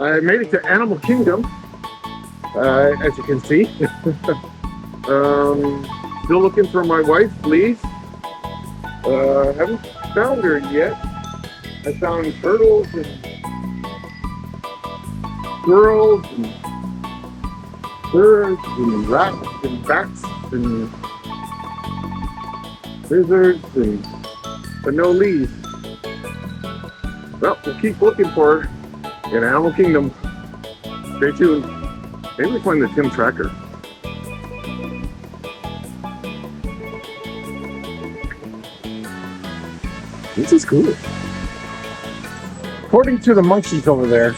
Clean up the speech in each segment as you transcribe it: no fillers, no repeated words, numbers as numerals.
I made it to Animal Kingdom, as you can see. Still looking for my wife, please. Haven't found her yet. I found turtles and squirrels and birds and rats and bats and lizards, but no leaves. Well, we'll keep looking for her in Animal Kingdom. Stay tuned. Maybe we find the Tim tracker. This is cool. According to the monkeys over there,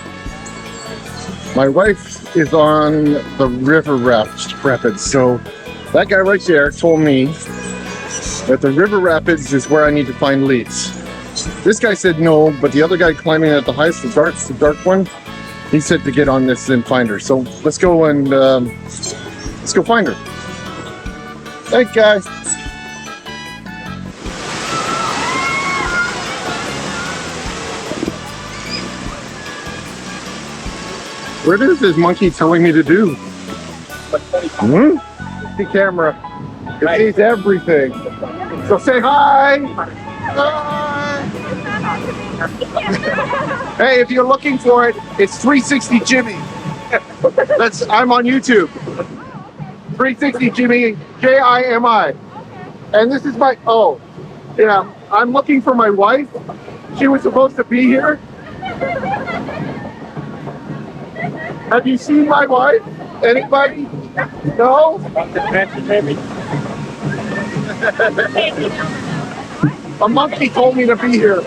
my wife is on the river rapids. So that guy right there told me that the river rapids is where I need to find leads. This guy said no, but the other guy climbing at the highest, the dark one, he said to get on this and find her. So let's go and let's go find her. Thanks, guys. What is this monkey telling me to do? The camera. It sees everything. So say hi. Hi. Hey, if you're looking for it, it's 360 Jimi. I'm on YouTube. 360 Jimi, Jimi. And this is my, yeah, I'm looking for my wife. She was supposed to be here. Have you seen my wife? Anybody? No? A monkey told me to be here.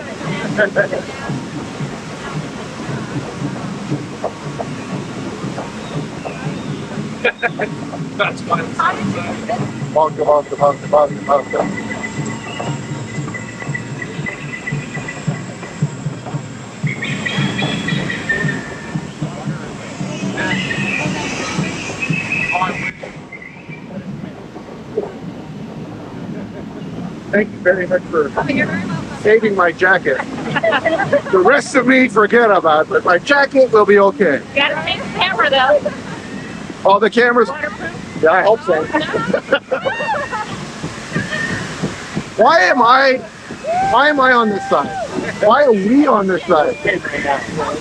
That's fine. Honka. Thank you very much for saving my jacket. The rest of me, forget about it, but my jacket will be okay. You gotta take the camera though. Oh, the camera's Waterproof? Yeah, I hope so. Why am I on this side? Why are we on this side?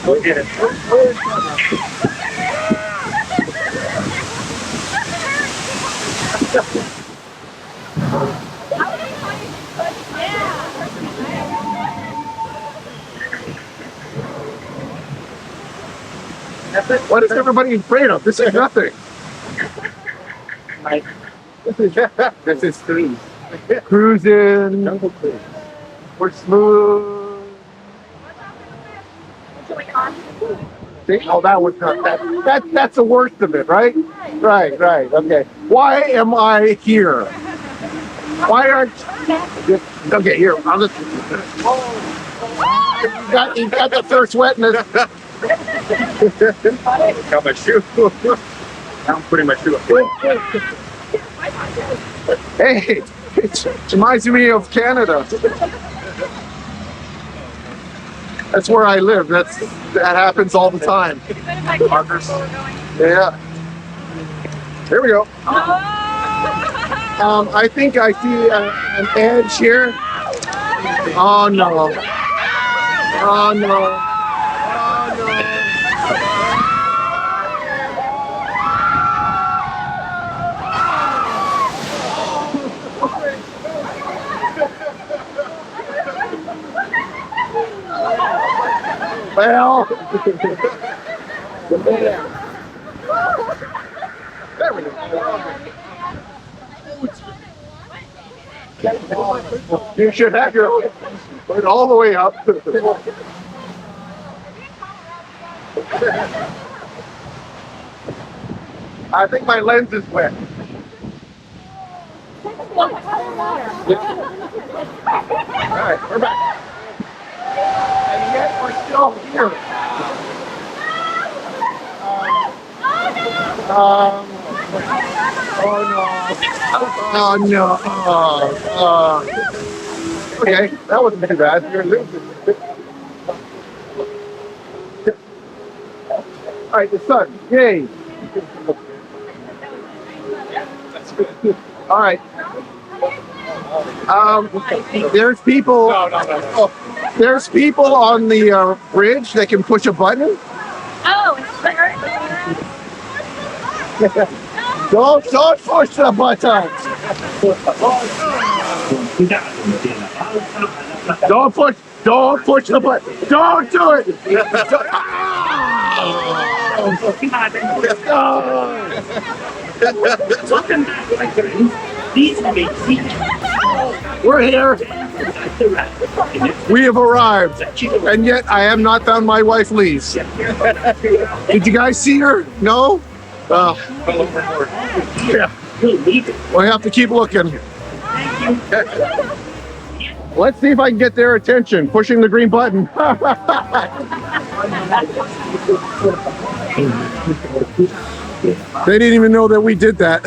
Go get it. What is everybody afraid of? This is nothing. This is cruise. Cruising. Jungle cruise. We're smooth. Oh, that was not that. That's the worst of it, right? Right. Okay. Why am I here? Why aren't? Okay, here. I'll just. You got the thirst wetness. Got my shoe. Now I'm putting my shoe up. Hey, it reminds me of Canada. That's where I live. That happens all the time. Markers. Yeah. Here we go. I think I see an edge here. Oh no. Oh no. Well, there we go. You should have your own. Put it all the way up. I think my lens is wet. All right, we're back. And yet we're still here. Oh no. Okay, that wasn't too bad. You're losing. right, the sun. Yay. All right. There's people. There's people on the bridge that can push a button. Oh, Don't push the button. Don't push the button. Don't do it. Welcome back, my friends. These may see We're here. We have arrived, and yet I have not found my wife, Lise. Did you guys see her? No? Yeah. We have to keep looking. Let's see if I can get their attention, pushing the green button. They didn't even know that we did that.